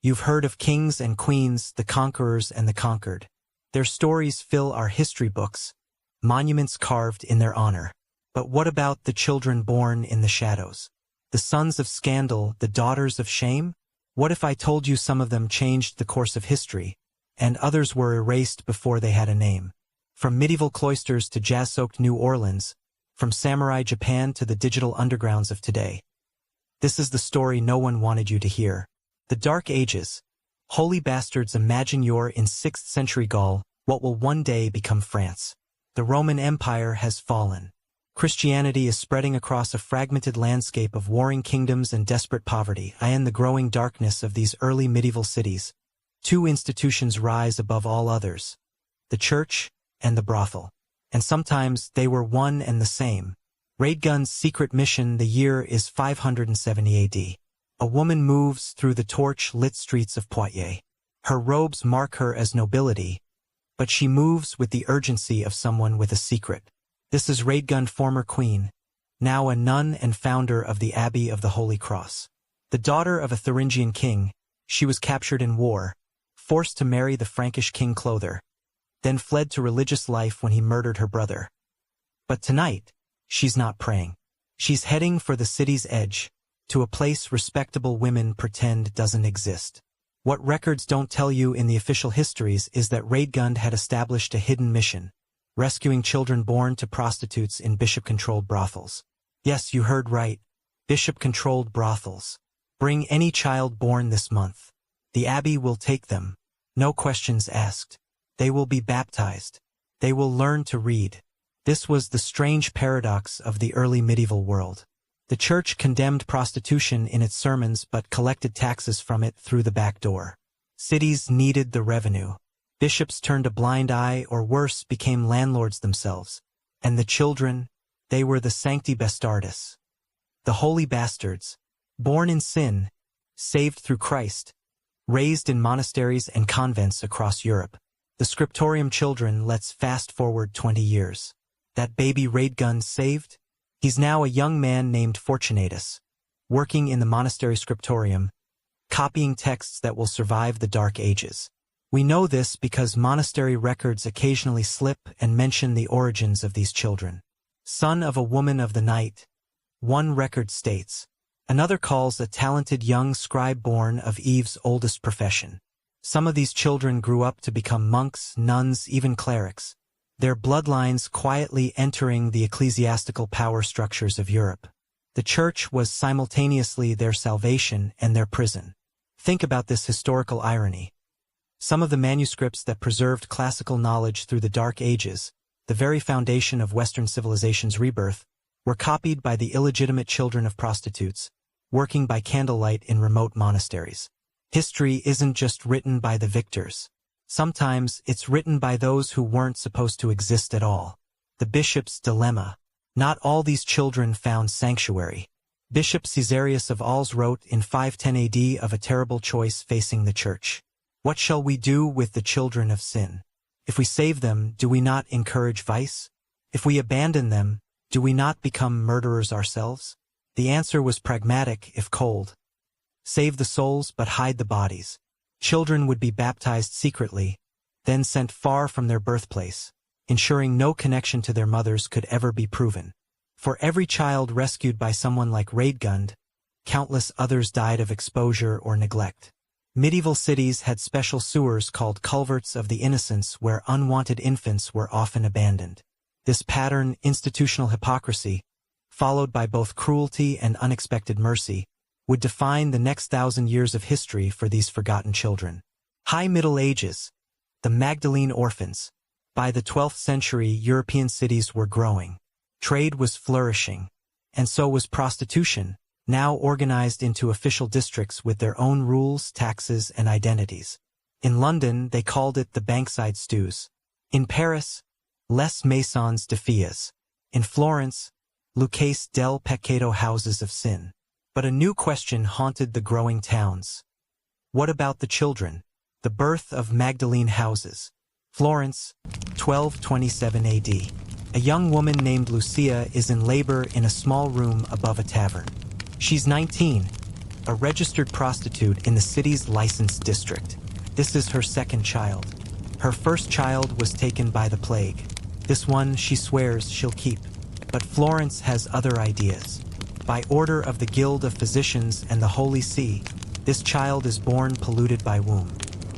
You've heard of kings and queens, the conquerors and the conquered. Their stories fill our history books, monuments carved in their honor. But what about the children born in the shadows? The sons of scandal, the daughters of shame? What if I told you some of them changed the course of history, and others were erased before they had a name? From medieval cloisters to jazz-soaked New Orleans, from samurai Japan to the digital undergrounds of today. This is the story no one wanted you to hear. The Dark Ages. Holy bastards, imagine you're in 6th century Gaul, what will one day become France. The Roman Empire has fallen. Christianity is spreading across a fragmented landscape of warring kingdoms and desperate poverty. In the growing darkness of these early medieval cities, two institutions rise above all others: the church and the brothel. And sometimes they were one and the same. Raidgun's secret mission. The year is 570 AD. A woman moves through the torch-lit streets of Poitiers. Her robes mark her as nobility, but she moves with the urgency of someone with a secret. This is Raidgun, former queen, now a nun and founder of the Abbey of the Holy Cross. The daughter of a Thuringian king, she was captured in war, forced to marry the Frankish king Clothar, then fled to religious life when he murdered her brother. But tonight, she's not praying. She's heading for the city's edge, to a place respectable women pretend doesn't exist. What records don't tell you in the official histories is that Raidgun had established a hidden mission: rescuing children born to prostitutes in bishop-controlled brothels. Yes, you heard right. Bishop-controlled brothels. Bring any child born this month. The abbey will take them. No questions asked. They will be baptized. They will learn to read. This was the strange paradox of the early medieval world. The church condemned prostitution in its sermons but collected taxes from it through the back door. Cities needed the revenue. Bishops turned a blind eye, or worse, became landlords themselves. And the children, they were the sancti bastardes. The holy bastards, born in sin, saved through Christ, raised in monasteries and convents across Europe. The scriptorium children. Let's fast forward 20 years. That baby Raidgun saved? He's now a young man named Fortunatus, working in the monastery scriptorium, copying texts that will survive the Dark Ages. We know this because monastery records occasionally slip and mention the origins of these children. Son of a woman of the night, one record states. Another calls a talented young scribe born of Eve's oldest profession. Some of these children grew up to become monks, nuns, even clerics, their bloodlines quietly entering the ecclesiastical power structures of Europe. The church was simultaneously their salvation and their prison. Think about this historical irony. Some of the manuscripts that preserved classical knowledge through the Dark Ages, the very foundation of Western civilization's rebirth, were copied by the illegitimate children of prostitutes, working by candlelight in remote monasteries. History isn't just written by the victors. Sometimes it's written by those who weren't supposed to exist at all. The bishop's dilemma. Not all these children found sanctuary. Bishop Caesarius of Ars wrote in 510 AD of a terrible choice facing the church. What shall we do with the children of sin? If we save them, do we not encourage vice? If we abandon them, do we not become murderers ourselves? The answer was pragmatic, if cold. Save the souls but hide the bodies. Children would be baptized secretly, then sent far from their birthplace, ensuring no connection to their mothers could ever be proven. For every child rescued by someone like Raidgun, countless others died of exposure or neglect. Medieval cities had special sewers called culverts of the innocents where unwanted infants were often abandoned. This pattern, institutional hypocrisy, followed by both cruelty and unexpected mercy, would define the next 1,000 years of history for these forgotten children. High Middle Ages. The Magdalene orphans. By the 12th century, European cities were growing. Trade was flourishing. And so was prostitution, now organized into official districts with their own rules, taxes, and identities. In London, they called it the Bankside Stews. In Paris, Les Maisons de Filles. In Florence, Lucchese del Peccato, houses of sin. But a new question haunted the growing towns. What about the children? The birth of Magdalene houses. Florence, 1227 AD. A young woman named Lucia is in labor in a small room above a tavern. She's 19, a registered prostitute in the city's licensed district. This is her second child. Her first child was taken by the plague. This one she swears she'll keep. But Florence has other ideas. By order of the Guild of Physicians and the Holy See, this child is born polluted by womb.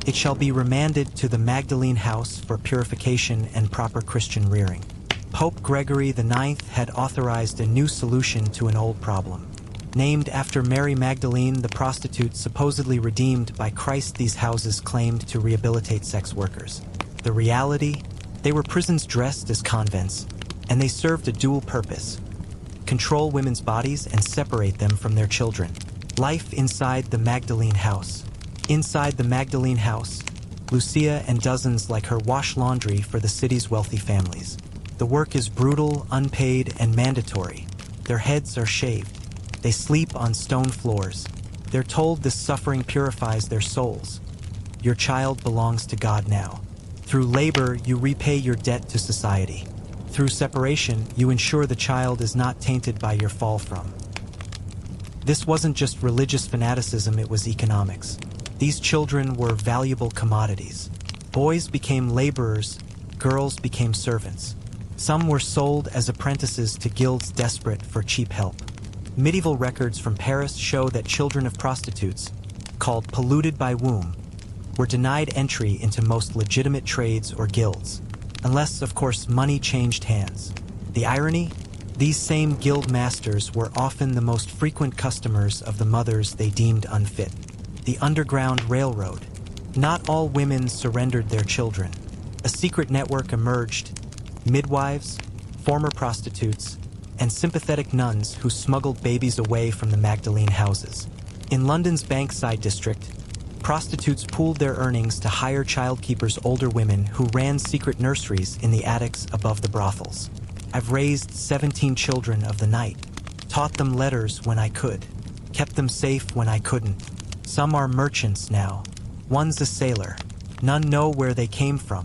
It shall be remanded to the Magdalene house for purification and proper Christian rearing. Pope Gregory IX had authorized a new solution to an old problem. Named after Mary Magdalene, the prostitute supposedly redeemed by Christ, these houses claimed to rehabilitate sex workers. The reality? They were prisons dressed as convents, and they served a dual purpose: control women's bodies and separate them from their children. Life inside the Magdalene house. Inside the Magdalene house, Lucia and dozens like her wash laundry for the city's wealthy families. The work is brutal, unpaid, and mandatory. Their heads are shaved. They sleep on stone floors. They're told this suffering purifies their souls. Your child belongs to God now. Through labor, you repay your debt to society. Through separation, you ensure the child is not tainted by your fall from. This wasn't just religious fanaticism, it was economics. These children were valuable commodities. Boys became laborers, girls became servants. Some were sold as apprentices to guilds desperate for cheap help. Medieval records from Paris show that children of prostitutes, called polluted by womb, were denied entry into most legitimate trades or guilds, unless, of course, money changed hands. The irony? These same guild masters were often the most frequent customers of the mothers they deemed unfit. The Underground Railroad. Not all women surrendered their children. A secret network emerged: midwives, former prostitutes, and sympathetic nuns who smuggled babies away from the Magdalene houses. In London's Bankside district, prostitutes pooled their earnings to hire childkeepers, older women who ran secret nurseries in the attics above the brothels. I've raised 17 children of the night, taught them letters when I could, kept them safe when I couldn't. Some are merchants now. One's a sailor. None know where they came from.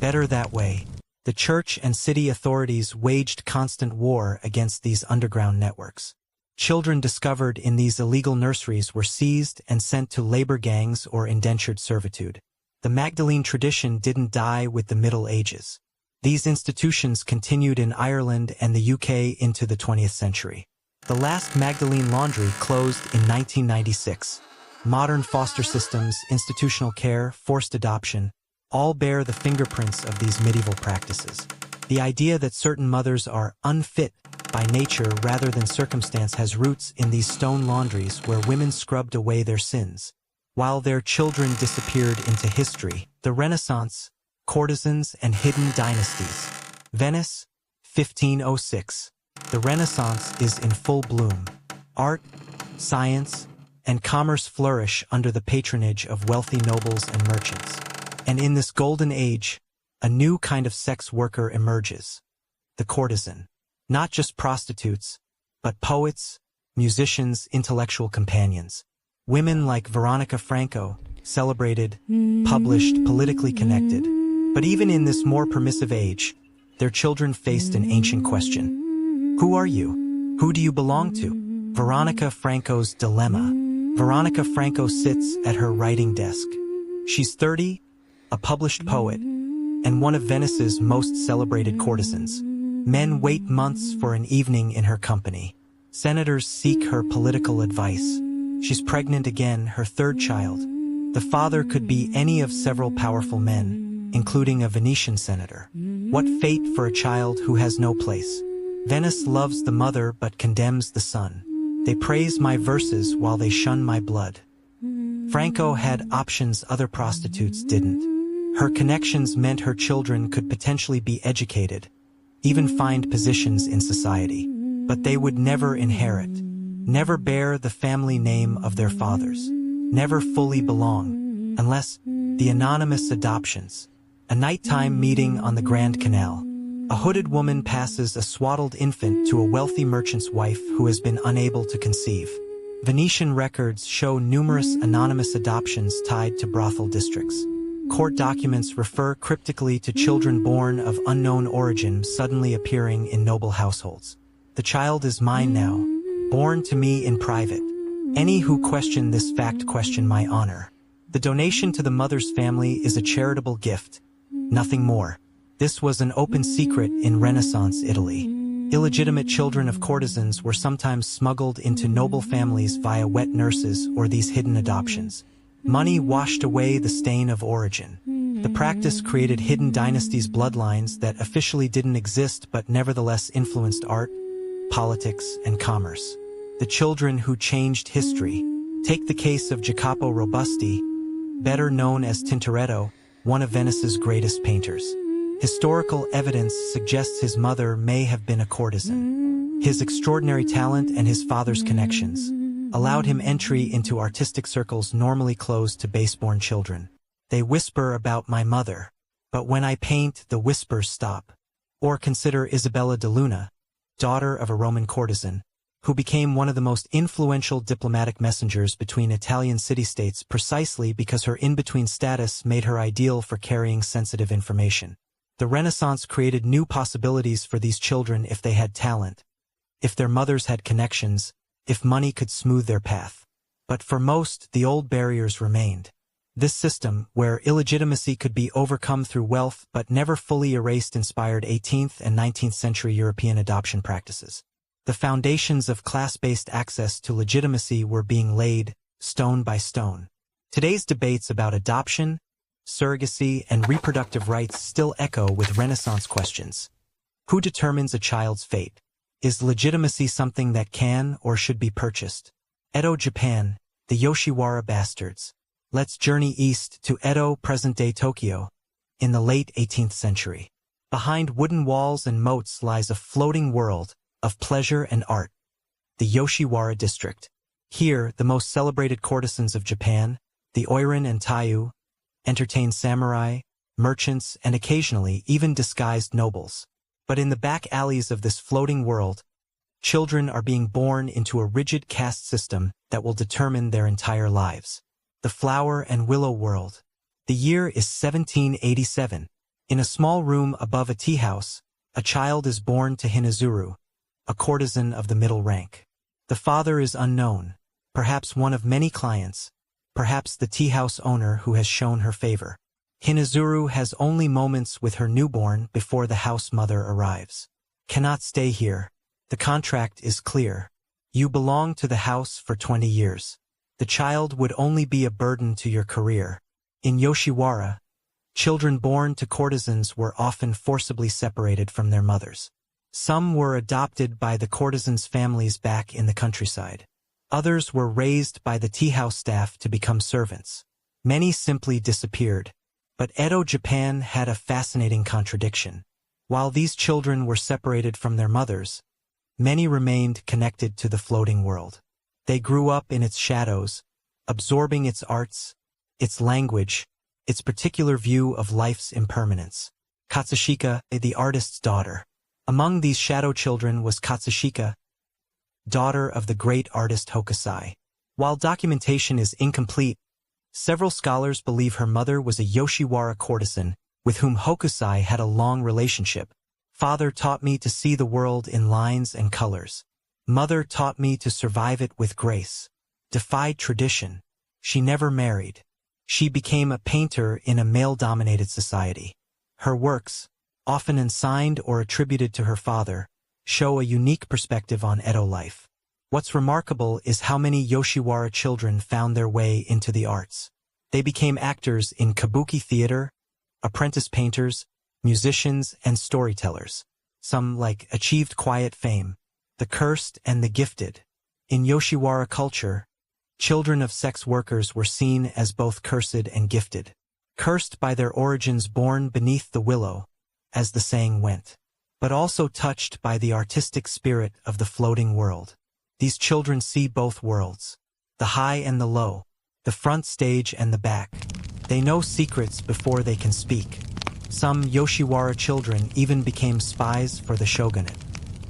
Better that way. The church and city authorities waged constant war against these underground networks. Children discovered in these illegal nurseries were seized and sent to labor gangs or indentured servitude. The Magdalene tradition didn't die with the Middle Ages. These institutions continued in Ireland and the UK into the 20th century. The last Magdalene laundry closed in 1996. Modern foster systems, institutional care, forced adoption, all bear the fingerprints of these medieval practices. The idea that certain mothers are unfit by nature rather than circumstance has roots in these stone laundries where women scrubbed away their sins, while their children disappeared into history. The Renaissance, courtesans and hidden dynasties. Venice, 1506. The Renaissance is in full bloom. Art, science, and commerce flourish under the patronage of wealthy nobles and merchants. And in this golden age, a new kind of sex worker emerges: the courtesan. Not just prostitutes, but poets, musicians, intellectual companions. Women like Veronica Franco, celebrated, published, politically connected. But even in this more permissive age, their children faced an ancient question. Who are you? Who do you belong to? Veronica Franco's dilemma. Veronica Franco sits at her writing desk. She's 30, a published poet, and one of Venice's most celebrated courtesans. Men wait months for an evening in her company. Senators seek her political advice. She's pregnant again, her third child. The father could be any of several powerful men, including a Venetian senator. What fate for a child who has no place. Venice loves the mother but condemns the son. They praise my verses while they shun my blood. Franco had options other prostitutes didn't. Her connections meant her children could potentially be educated, even find positions in society. But they would never inherit, never bear the family name of their fathers, never fully belong, unless the anonymous adoptions. A nighttime meeting on the Grand Canal. A hooded woman passes a swaddled infant to a wealthy merchant's wife who has been unable to conceive. Venetian records show numerous anonymous adoptions tied to brothel districts. Court documents refer cryptically to children born of unknown origin suddenly appearing in noble households. The child is mine now, born to me in private. Any who question this fact question my honor. The donation to the mother's family is a charitable gift, nothing more. This was an open secret in Renaissance Italy. Illegitimate children of courtesans were sometimes smuggled into noble families via wet nurses or these hidden adoptions. Money washed away the stain of origin. The practice created hidden dynasties' bloodlines that officially didn't exist but nevertheless influenced art, politics, and commerce. The children who changed history. Take the case of Jacopo Robusti, better known as Tintoretto, one of Venice's greatest painters. Historical evidence suggests his mother may have been a courtesan. His extraordinary talent and his father's connections allowed him entry into artistic circles normally closed to base-born children. They whisper about my mother, but when I paint, the whispers stop. Or consider Isabella de Luna, daughter of a Roman courtesan, who became one of the most influential diplomatic messengers between Italian city-states precisely because her in-between status made her ideal for carrying sensitive information. The Renaissance created new possibilities for these children if they had talent, if their mothers had connections, if money could smooth their path. But for most, the old barriers remained. This system, where illegitimacy could be overcome through wealth but never fully erased, inspired 18th and 19th century European adoption practices. The foundations of class-based access to legitimacy were being laid, stone by stone. Today's debates about adoption, surrogacy, and reproductive rights still echo with Renaissance questions. Who determines a child's fate? Is legitimacy something that can or should be purchased? Edo, Japan, the Yoshiwara bastards. Let's journey east to Edo, present-day Tokyo, in the late 18th century. Behind wooden walls and moats lies a floating world of pleasure and art, the Yoshiwara district. Here, the most celebrated courtesans of Japan, the Oiran and Taiyu, entertain samurai, merchants, and occasionally even disguised nobles. But in the back alleys of this floating world, children are being born into a rigid caste system that will determine their entire lives. The Flower and Willow World. The year is 1787. In a small room above a tea house, a child is born to Hinazuru, a courtesan of the middle rank. The father is unknown, perhaps one of many clients, perhaps the tea house owner who has shown her favor. Hinazuru has only moments with her newborn before the house mother arrives. Cannot stay here. The contract is clear. You belong to the house for 20 years. The child would only be a burden to your career. In Yoshiwara, children born to courtesans were often forcibly separated from their mothers. Some were adopted by the courtesans' families back in the countryside. Others were raised by the tea house staff to become servants. Many simply disappeared. But Edo, Japan had a fascinating contradiction. While these children were separated from their mothers, many remained connected to the floating world. They grew up in its shadows, absorbing its arts, its language, its particular view of life's impermanence. Katsushika, the artist's daughter. Among these shadow children was Katsushika, daughter of the great artist Hokusai. While documentation is incomplete, several scholars believe her mother was a Yoshiwara courtesan with whom Hokusai had a long relationship. Father taught me to see the world in lines and colors. Mother taught me to survive it with grace. Defied tradition. She never married. She became a painter in a male-dominated society. Her works, often unsigned or attributed to her father, show a unique perspective on Edo life. What's remarkable is how many Yoshiwara children found their way into the arts. They became actors in kabuki theater, apprentice painters, musicians, and storytellers. Some, achieved quiet fame. The cursed and the gifted. In Yoshiwara culture, children of sex workers were seen as both cursed and gifted. Cursed by their origins born beneath the willow, as the saying went, but also touched by the artistic spirit of the floating world. These children see both worlds, the high and the low, the front stage and the back. They know secrets before they can speak. Some Yoshiwara children even became spies for the shogunate.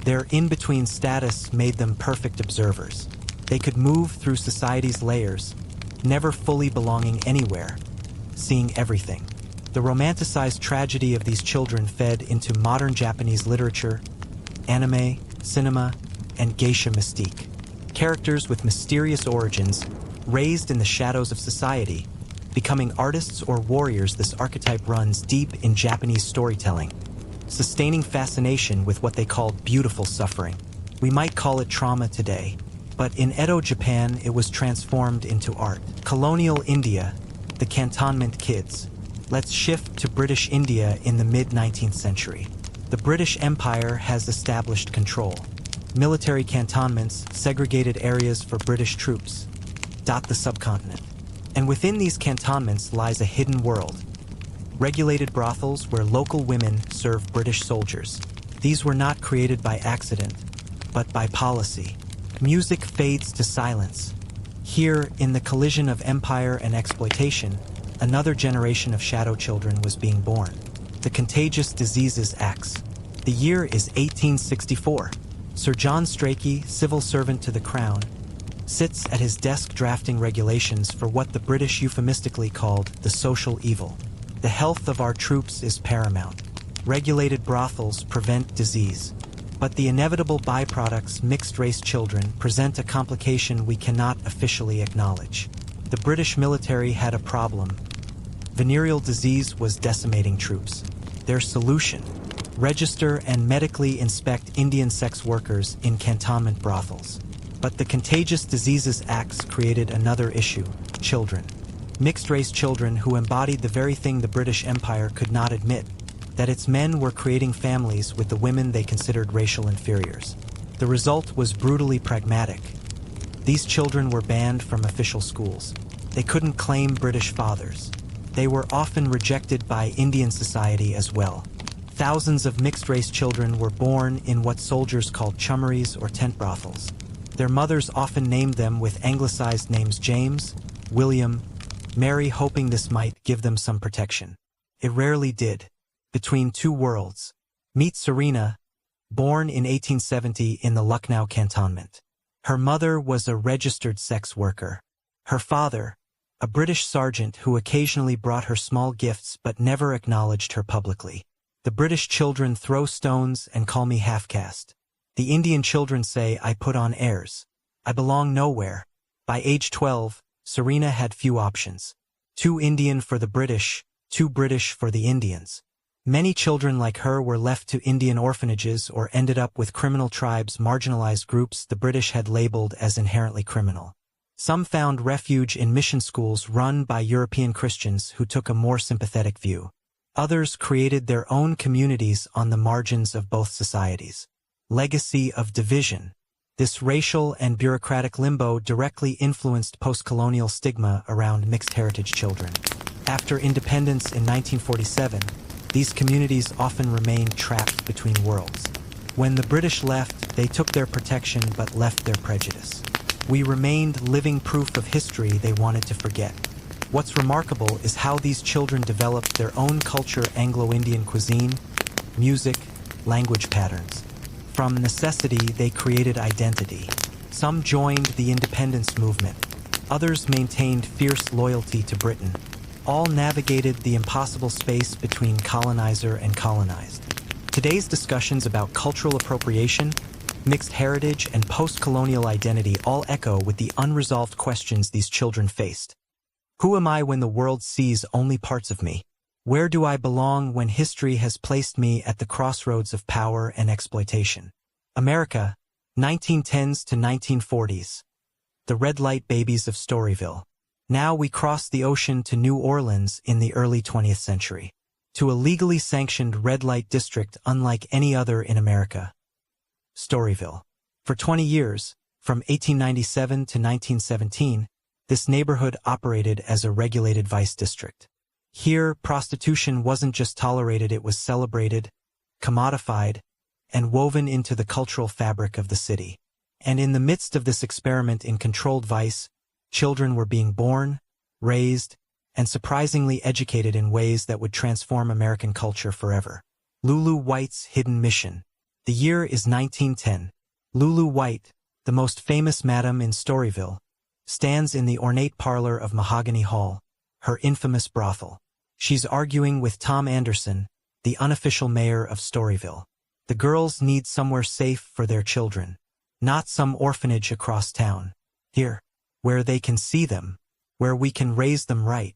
Their in-between status made them perfect observers. They could move through society's layers, never fully belonging anywhere, seeing everything. The romanticized tragedy of these children fed into modern Japanese literature, anime, cinema, and geisha mystique. Characters with mysterious origins, raised in the shadows of society, becoming artists or warriors. This archetype runs deep in Japanese storytelling, sustaining fascination with what they called beautiful suffering. We might call it trauma today, but in Edo, Japan, it was transformed into art. Colonial India, the cantonment kids. Let's shift to British India in the mid-19th century. The British Empire has established control. Military cantonments, segregated areas for British troops, dot the subcontinent. And within these cantonments lies a hidden world. Regulated brothels where local women serve British soldiers. These were not created by accident, but by policy. Music fades to silence. Here, in the collision of empire and exploitation, another generation of shadow children was being born. The contagious diseases X. The year is 1864. Sir John Strachey, civil servant to the Crown, sits at his desk drafting regulations for what the British euphemistically called the social evil. The health of our troops is paramount. Regulated brothels prevent disease. But the inevitable byproducts, mixed-race children, present a complication we cannot officially acknowledge. The British military had a problem. Venereal disease was decimating troops. Their solution: register and medically inspect Indian sex workers in cantonment brothels. But the Contagious Diseases Acts created another issue: children. Mixed-race children who embodied the very thing the British Empire could not admit, that its men were creating families with the women they considered racial inferiors. The result was brutally pragmatic. These children were banned from official schools. They couldn't claim British fathers. They were often rejected by Indian society as well. Thousands of mixed-race children were born in what soldiers called chummeries or tent brothels. Their mothers often named them with anglicized names James, William, Mary, hoping this might give them some protection. It rarely did. Between two worlds. Meet Serena, born in 1870 in the Lucknow cantonment. Her mother was a registered sex worker. Her father, a British sergeant who occasionally brought her small gifts but never acknowledged her publicly. The British children throw stones and call me half-caste. The Indian children say I put on airs. I belong nowhere. By age 12, Serena had few options. Too Indian for the British, too British for the Indians. Many children like her were left to Indian orphanages or ended up with criminal tribes, marginalized groups the British had labeled as inherently criminal. Some found refuge in mission schools run by European Christians who took a more sympathetic view. Others created their own communities on the margins of both societies. Legacy of division. This racial and bureaucratic limbo directly influenced post-colonial stigma around mixed-heritage children. After independence in 1947, these communities often remained trapped between worlds. When the British left, they took their protection but left their prejudice. We remained living proof of history they wanted to forget. What's remarkable is how these children developed their own culture: Anglo-Indian cuisine, music, language patterns. From necessity, they created identity. Some joined the independence movement. Others maintained fierce loyalty to Britain. All navigated the impossible space between colonizer and colonized. Today's discussions about cultural appropriation, mixed heritage, and post-colonial identity all echo with the unresolved questions these children faced. Who am I when the world sees only parts of me? Where do I belong when history has placed me at the crossroads of power and exploitation? America, 1910s to 1940s. The red light babies of Storyville. Now we cross the ocean to New Orleans in the early 20th century. To a legally sanctioned red light district unlike any other in America. Storyville. For 20 years, from 1897 to 1917, this neighborhood operated as a regulated vice district. Here, prostitution wasn't just tolerated, it was celebrated, commodified, and woven into the cultural fabric of the city. And in the midst of this experiment in controlled vice, children were being born, raised, and surprisingly educated in ways that would transform American culture forever. Lulu White's hidden mission. The year is 1910. Lulu White, the most famous madam in Storyville, stands in the ornate parlor of Mahogany Hall, her infamous brothel. She's arguing with Tom Anderson, the unofficial mayor of Storyville. The girls need somewhere safe for their children. Not some orphanage across town. Here, where they can see them, where we can raise them right.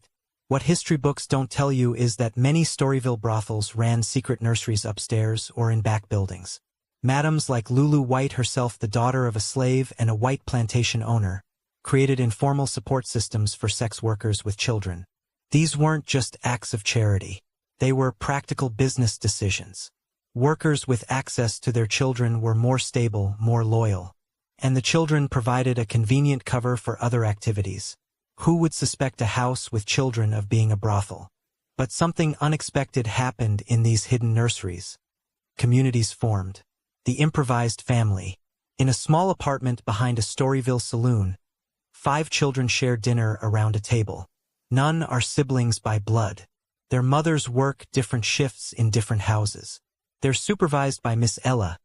What history books don't tell you is that many Storyville brothels ran secret nurseries upstairs or in back buildings. Madams like Lulu White herself, the daughter of a slave and a white plantation owner, created informal support systems for sex workers with children. These weren't just acts of charity. They were practical business decisions. Workers with access to their children were more stable, more loyal. And the children provided a convenient cover for other activities. Who would suspect a house with children of being a brothel? But something unexpected happened in these hidden nurseries. Communities formed. The improvised family. In a small apartment behind a Storyville saloon, 5 children share dinner around a table. None are siblings by blood. Their mothers work different shifts in different houses. They're supervised by Miss Ella,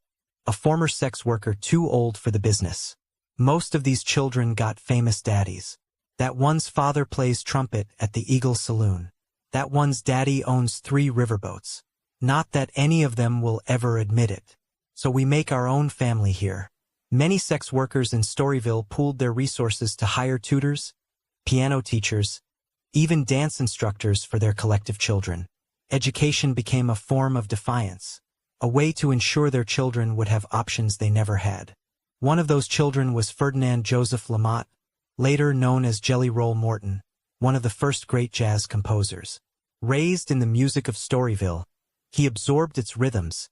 a former sex worker too old for the business. Most of these children got famous daddies. That one's father plays trumpet at the Eagle Saloon. That one's daddy owns 3 riverboats. Not that any of them will ever admit it. So we make our own family here. Many sex workers in Storyville pooled their resources to hire tutors, piano teachers, even dance instructors for their collective children. Education became a form of defiance, a way to ensure their children would have options they never had. One of those children was Ferdinand Joseph Lamotte, later known as Jelly Roll Morton, one of the first great jazz composers. Raised in the music of Storyville, he absorbed its rhythms,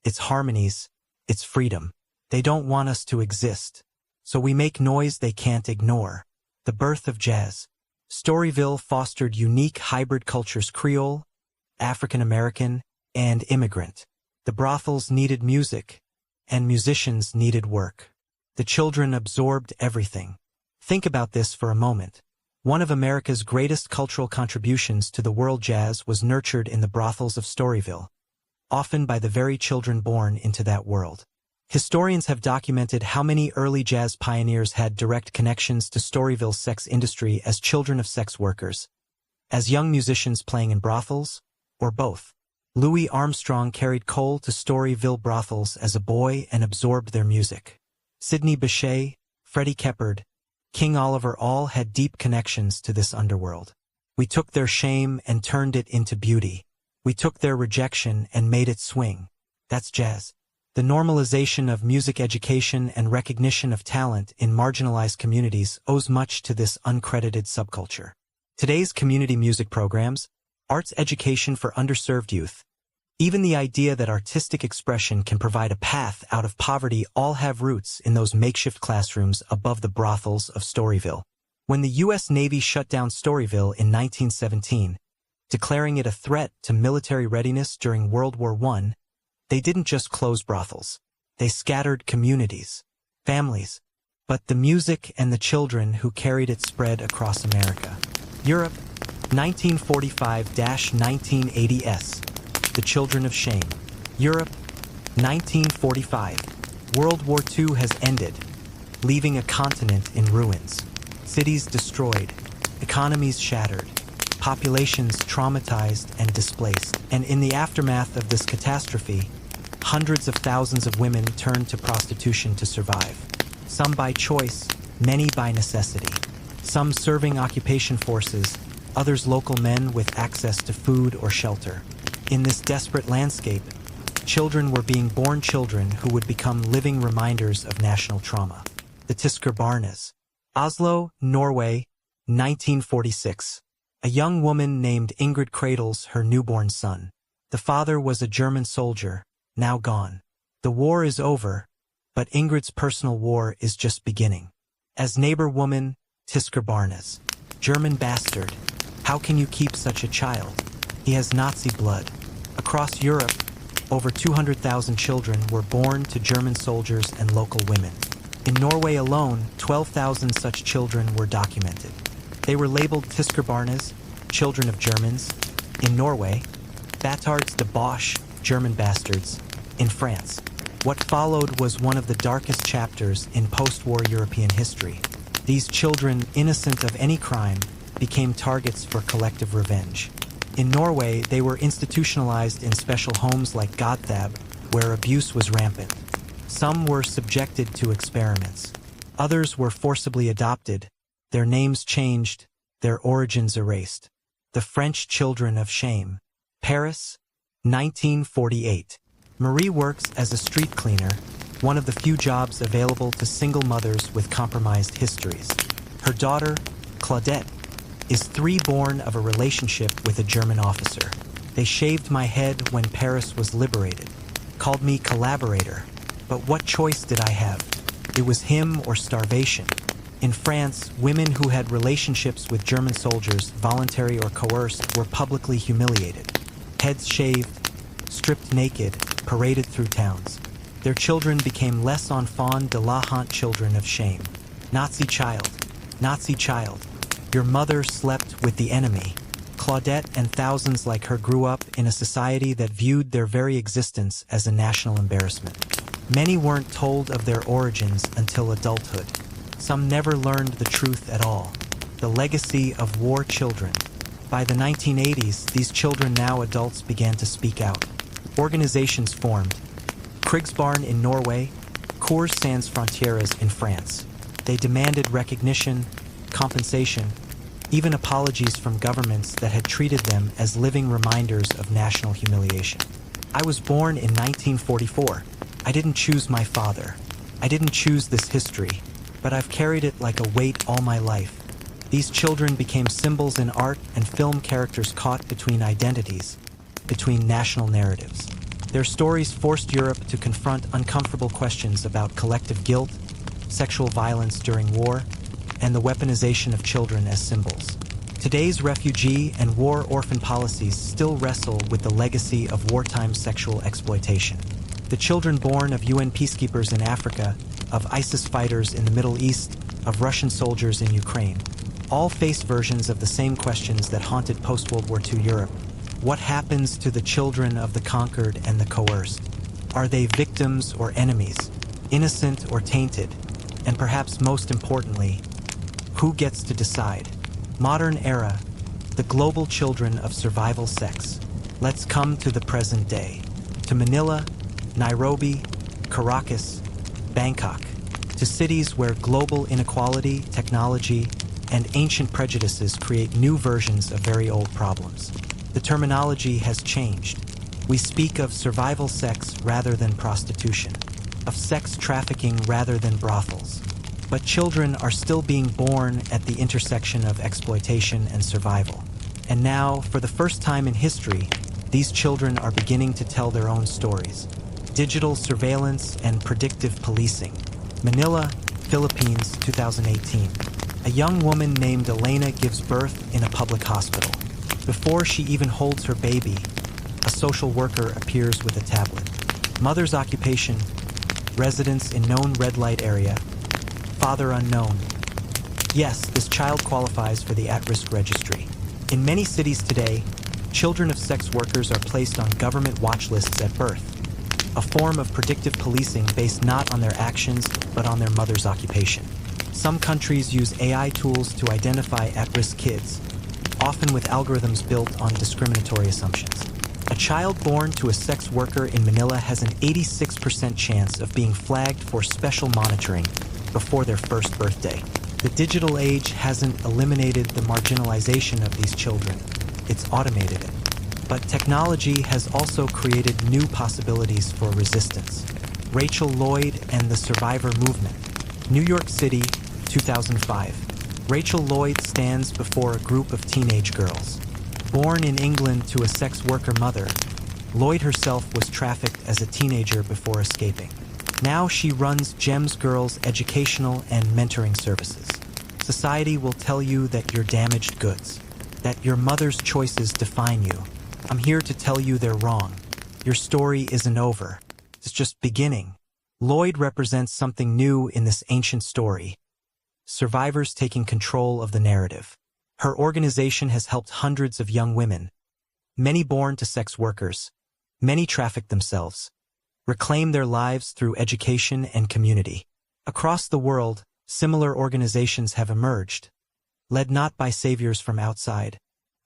its harmonies, its freedom. They don't want us to exist, so we make noise they can't ignore. The birth of jazz. Storyville fostered unique hybrid cultures: Creole, African American, and immigrant. The brothels needed music, and musicians needed work. The children absorbed everything. Think about this for a moment. One of America's greatest cultural contributions to the world, jazz, was nurtured in the brothels of Storyville, often by the very children born into that world. Historians have documented how many early jazz pioneers had direct connections to Storyville's sex industry as children of sex workers, as young musicians playing in brothels, or both. Louis Armstrong carried coal to Storyville brothels as a boy and absorbed their music. Sidney Bechet, Freddie Keppard, King Oliver all had deep connections to this underworld. We took their shame and turned it into beauty. We took their rejection and made it swing. That's jazz. The normalization of music education and recognition of talent in marginalized communities owes much to this uncredited subculture. Today's community music programs, arts education for underserved youth, even the idea that artistic expression can provide a path out of poverty all have roots in those makeshift classrooms above the brothels of Storyville. When the U.S. Navy shut down Storyville in 1917, declaring it a threat to military readiness during World War I, they didn't just close brothels. They scattered communities, families, but the music and the children who carried it spread across America. Europe, 1945-1980s. The Children of Shame. Europe, 1945. World War II has ended, leaving a continent in ruins. Cities destroyed, economies shattered, populations traumatized and displaced. And in the aftermath of this catastrophe, hundreds of thousands of women turned to prostitution to survive. Some by choice, many by necessity. Some serving occupation forces, others local men with access to food or shelter. In this desperate landscape, children were being born, children who would become living reminders of national trauma. The Tysker Barnes. Oslo, Norway, 1946. A young woman named Ingrid cradles her newborn son. The father was a German soldier, now gone. The war is over, but Ingrid's personal war is just beginning. As neighbor woman, Tysker Barnes. German bastard. How can you keep such a child? He has Nazi blood. Across Europe, over 200,000 children were born to German soldiers and local women. In Norway alone, 12,000 such children were documented. They were labeled Tysker Barnes, children of Germans. In Norway, Batards de Bosch, German bastards. In France, what followed was one of the darkest chapters in post-war European history. These children, innocent of any crime, became targets for collective revenge. In Norway, they were institutionalized in special homes like Godthab, where abuse was rampant. Some were subjected to experiments. Others were forcibly adopted, their names changed, their origins erased. The French Children of Shame. Paris, 1948. Marie works as a street cleaner, one of the few jobs available to single mothers with compromised histories. Her daughter, Claudette, is 3, born of a relationship with a German officer. They shaved my head when Paris was liberated, called me collaborator, but what choice did I have? It was him or starvation. In France, women who had relationships with German soldiers, voluntary or coerced, were publicly humiliated. Heads shaved, stripped naked, paraded through towns. Their children became les enfants de la honte, children of shame. Nazi child, your mother slept with the enemy. Claudette and thousands like her grew up in a society that viewed their very existence as a national embarrassment. Many weren't told of their origins until adulthood. Some never learned the truth at all. The legacy of war children. By the 1980s, these children, now adults, began to speak out. Organizations formed. Krigsbarn in Norway, Cours Sans Frontières in France. They demanded recognition, compensation, even apologies from governments that had treated them as living reminders of national humiliation. I was born in 1944. I didn't choose my father. I didn't choose this history, but I've carried it like a weight all my life. These children became symbols in art and film, characters caught between identities, between national narratives. Their stories forced Europe to confront uncomfortable questions about collective guilt, sexual violence during war, and the weaponization of children as symbols. Today's refugee and war orphan policies still wrestle with the legacy of wartime sexual exploitation. The children born of UN peacekeepers in Africa, of ISIS fighters in the Middle East, of Russian soldiers in Ukraine, all face versions of the same questions that haunted post-World War II Europe. What happens to the children of the conquered and the coerced? Are they victims or enemies, innocent or tainted? And perhaps most importantly, who gets to decide? Modern era, the global children of survival sex. Let's come to the present day. To Manila, Nairobi, Caracas, Bangkok. To cities where global inequality, technology, and ancient prejudices create new versions of very old problems. The terminology has changed. We speak of survival sex rather than prostitution, of sex trafficking rather than brothels. But children are still being born at the intersection of exploitation and survival. And now, for the first time in history, these children are beginning to tell their own stories. Digital surveillance and predictive policing. Manila, Philippines, 2018. A young woman named Elena gives birth in a public hospital. Before she even holds her baby, a social worker appears with a tablet. Mother's occupation, residence in known red light area, father unknown. Yes, this child qualifies for the at-risk registry. In many cities today, children of sex workers are placed on government watch lists at birth, a form of predictive policing based not on their actions, but on their mother's occupation. Some countries use AI tools to identify at-risk kids, often with algorithms built on discriminatory assumptions. A child born to a sex worker in Manila has an 86% chance of being flagged for special monitoring before their first birthday. The digital age hasn't eliminated the marginalization of these children, it's automated it. But technology has also created new possibilities for resistance. Rachel Lloyd and the Survivor Movement. New York City, 2005. Rachel Lloyd stands before a group of teenage girls. Born in England to a sex worker mother, Lloyd herself was trafficked as a teenager before escaping. Now she runs GEMS Girls educational and mentoring services. Society will tell you that you're damaged goods, that your mother's choices define you. I'm here to tell you they're wrong. Your story isn't over. It's just beginning. Lloyd represents something new in this ancient story. Survivors taking control of the narrative. Her organization has helped hundreds of young women, many born to sex workers, many trafficked themselves, reclaim their lives through education and community. Across the world, similar organizations have emerged, led not by saviors from outside,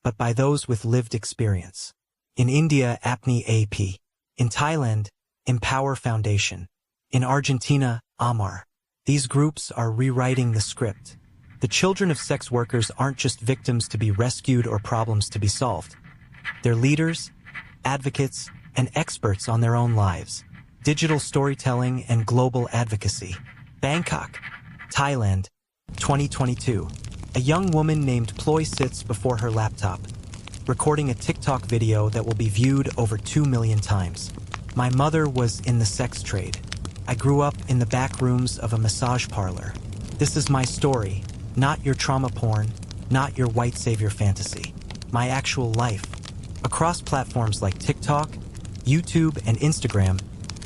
but by those with lived experience. In India, Apni AP. In Thailand, Empower Foundation. In Argentina, Amar. These groups are rewriting the script. The children of sex workers aren't just victims to be rescued or problems to be solved. They're leaders, advocates, and experts on their own lives. Digital storytelling and global advocacy. Bangkok, Thailand, 2022. A young woman named Ploy sits before her laptop, recording a TikTok video that will be viewed over 2 million times. My mother was in the sex trade. I grew up in the back rooms of a massage parlor. This is my story, not your trauma porn, not your white savior fantasy. My actual life. Across platforms like TikTok, YouTube, and Instagram,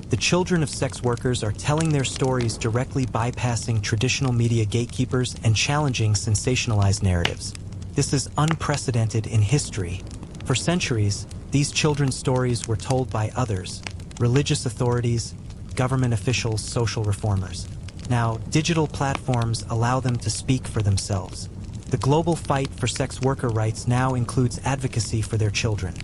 the children of sex workers are telling their stories directly bypassing traditional media gatekeepers and challenging sensationalized narratives. This is unprecedented in history. For centuries, these children's stories were told by others, religious authorities, government officials, social reformers. Now, digital platforms allow them to speak for themselves. The global fight for sex worker rights now includes advocacy for their children.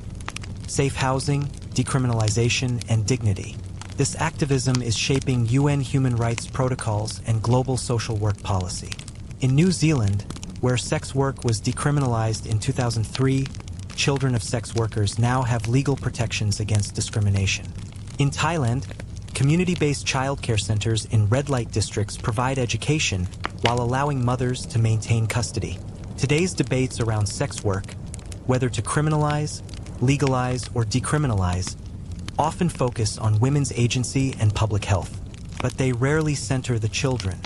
Safe housing, decriminalization, and dignity. This activism is shaping UN human rights protocols and global social work policy. In New Zealand, where sex work was decriminalized in 2003, children of sex workers now have legal protections against discrimination. In Thailand, community-based childcare centers in red light districts provide education while allowing mothers to maintain custody. Today's debates around sex work, whether to criminalize, legalize, or decriminalize, often focus on women's agency and public health, but they rarely center the children.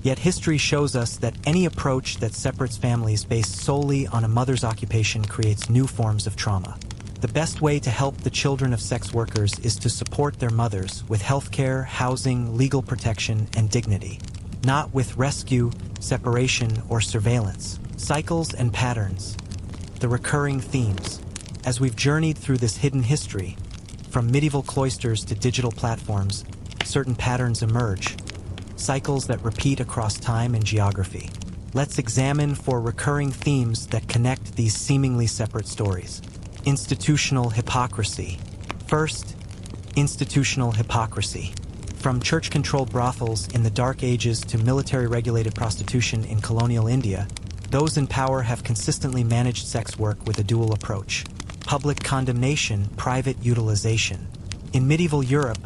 Yet history shows us that any approach that separates families based solely on a mother's occupation creates new forms of trauma. The best way to help the children of sex workers is to support their mothers with healthcare, housing, legal protection, and dignity, not with rescue, separation, or surveillance. Cycles and patterns. The recurring themes. As we've journeyed through this hidden history, from medieval cloisters to digital platforms, certain patterns emerge, cycles that repeat across time and geography. Let's examine for recurring themes that connect these seemingly separate stories. Institutional hypocrisy. First, institutional hypocrisy. From church-controlled brothels in the Dark Ages to military-regulated prostitution in colonial India, those in power have consistently managed sex work with a dual approach. Public condemnation, private utilization. In medieval Europe,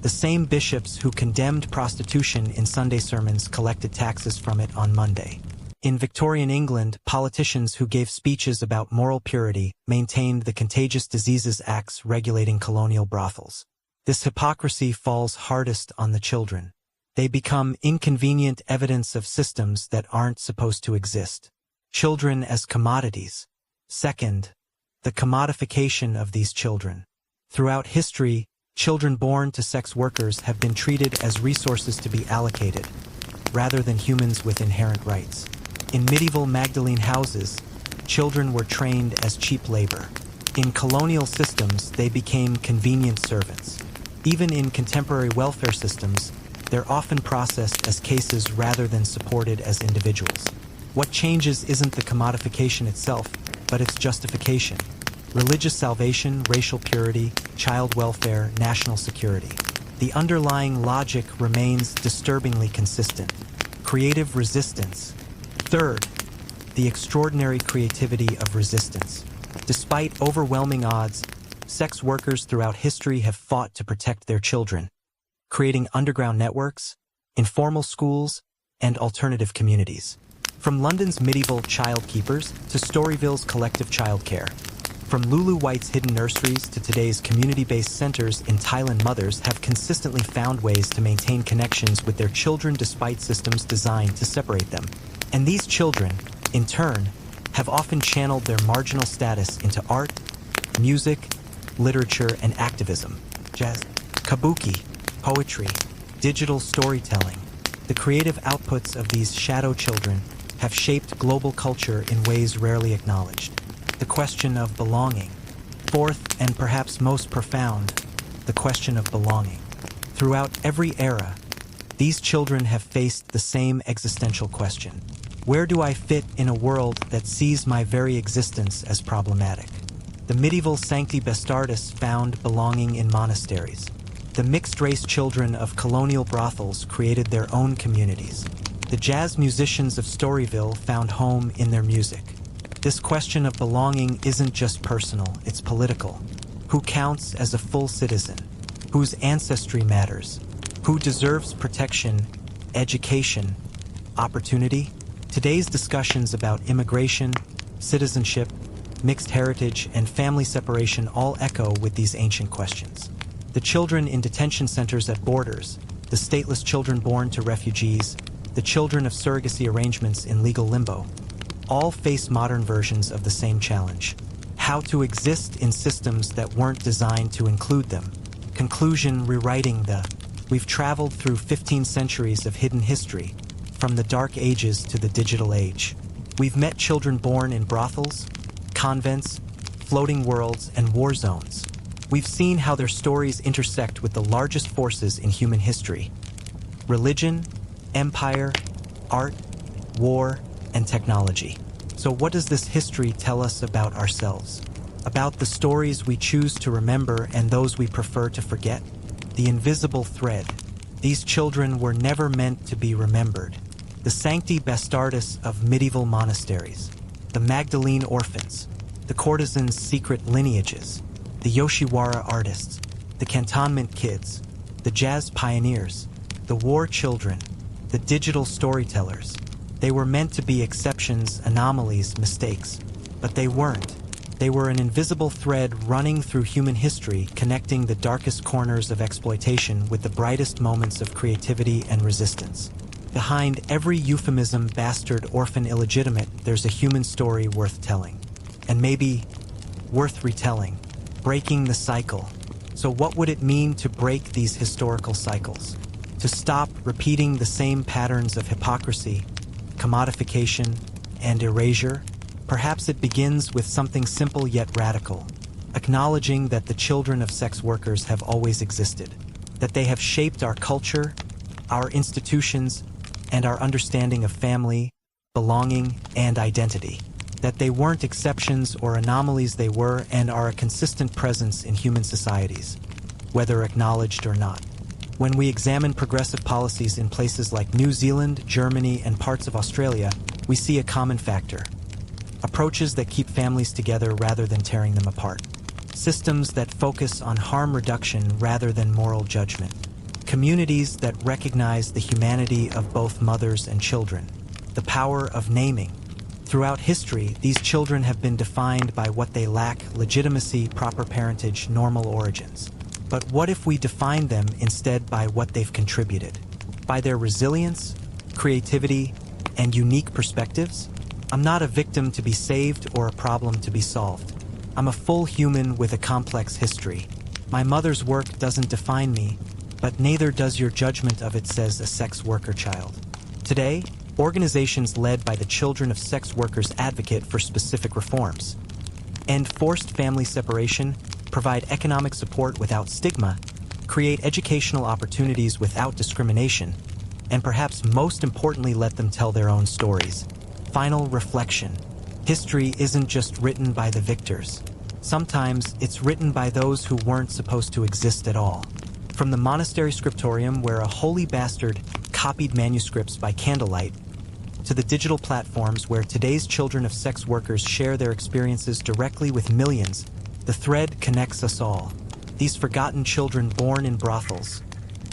the same bishops who condemned prostitution in Sunday sermons collected taxes from it on Monday. In Victorian England, politicians who gave speeches about moral purity maintained the Contagious Diseases Acts regulating colonial brothels. This hypocrisy falls hardest on the children. They become inconvenient evidence of systems that aren't supposed to exist. Children as commodities. Second, the commodification of these children. Throughout history, children born to sex workers have been treated as resources to be allocated, rather than humans with inherent rights. In medieval Magdalene houses, children were trained as cheap labor. In colonial systems, they became convenient servants. Even in contemporary welfare systems, they're often processed as cases rather than supported as individuals. What changes isn't the commodification itself, but its justification. Religious salvation, racial purity, child welfare, national security. The underlying logic remains disturbingly consistent. Creative resistance. Third, the extraordinary creativity of resistance. Despite overwhelming odds, sex workers throughout history have fought to protect their children, creating underground networks, informal schools, and alternative communities. From London's medieval child keepers to Storyville's collective childcare. From Lulu White's hidden nurseries to today's community-based centers in Thailand, mothers have consistently found ways to maintain connections with their children despite systems designed to separate them. And these children, in turn, have often channeled their marginal status into art, music, literature, and activism. Jazz, kabuki, poetry, digital storytelling. The creative outputs of these shadow children have shaped global culture in ways rarely acknowledged. The question of belonging. Fourth, and perhaps most profound, the question of belonging. Throughout every era, these children have faced the same existential question. Where do I fit in a world that sees my very existence as problematic? The medieval Sancti Bastardis found belonging in monasteries. The mixed-race children of colonial brothels created their own communities. The jazz musicians of Storyville found home in their music. This question of belonging isn't just personal, it's political. Who counts as a full citizen? Whose ancestry matters? Who deserves protection, education, opportunity? Today's discussions about immigration, citizenship, mixed heritage, and family separation all echo with these ancient questions. The children in detention centers at borders, the stateless children born to refugees, the children of surrogacy arrangements in legal limbo, all face modern versions of the same challenge: how to exist in systems that weren't designed to include them. Conclusion: rewriting the. We've traveled through 15 centuries of hidden history, from the Dark Ages to the digital age. We've met children born in brothels, convents, floating worlds, and war zones. We've seen how their stories intersect with the largest forces in human history: religion, empire, art, war, and technology. So what does this history tell us about ourselves? About the stories we choose to remember and those we prefer to forget? The invisible thread. These children were never meant to be remembered. The Sancti Bastardes of medieval monasteries, the Magdalene orphans, the courtesans' secret lineages, the Yoshiwara artists, the cantonment kids, the jazz pioneers, the war children, the digital storytellers. They were meant to be exceptions, anomalies, mistakes, but they weren't. They were an invisible thread running through human history, connecting the darkest corners of exploitation with the brightest moments of creativity and resistance. Behind every euphemism, bastard, orphan, illegitimate, there's a human story worth telling. And maybe worth retelling. Breaking the cycle. So what would it mean to break these historical cycles? To stop repeating the same patterns of hypocrisy, commodification, and erasure? Perhaps it begins with something simple yet radical, acknowledging that the children of sex workers have always existed, that they have shaped our culture, our institutions, and our understanding of family, belonging, and identity, that they weren't exceptions or anomalies, they were and are a consistent presence in human societies, whether acknowledged or not. When we examine progressive policies in places like New Zealand, Germany, and parts of Australia, we see a common factor: approaches that keep families together rather than tearing them apart. Systems that focus on harm reduction rather than moral judgment. Communities that recognize the humanity of both mothers and children. The power of naming. Throughout history, these children have been defined by what they lack: legitimacy, proper parentage, normal origins. But what if we define them instead by what they've contributed? By their resilience, creativity, and unique perspectives? I'm not a victim to be saved or a problem to be solved. I'm a full human with a complex history. My mother's work doesn't define me, but neither does your judgment of it, says a sex worker child. Today, organizations led by the children of sex workers advocate for specific reforms. End forced family separation, provide economic support without stigma, create educational opportunities without discrimination, and perhaps most importantly, let them tell their own stories. Final reflection. History isn't just written by the victors. Sometimes it's written by those who weren't supposed to exist at all. From the monastery scriptorium where a holy bastard copied manuscripts by candlelight, to the digital platforms where today's children of sex workers share their experiences directly with millions, the thread connects us all. These forgotten children born in brothels,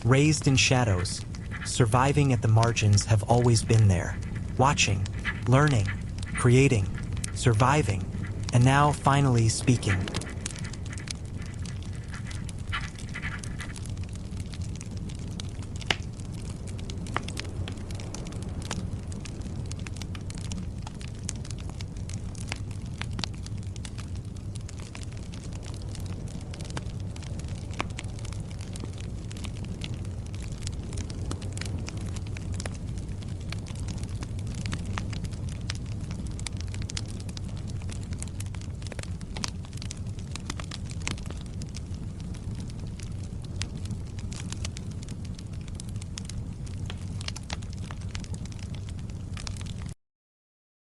raised in shadows, surviving at the margins have always been there, watching, learning, creating, surviving, and now finally speaking.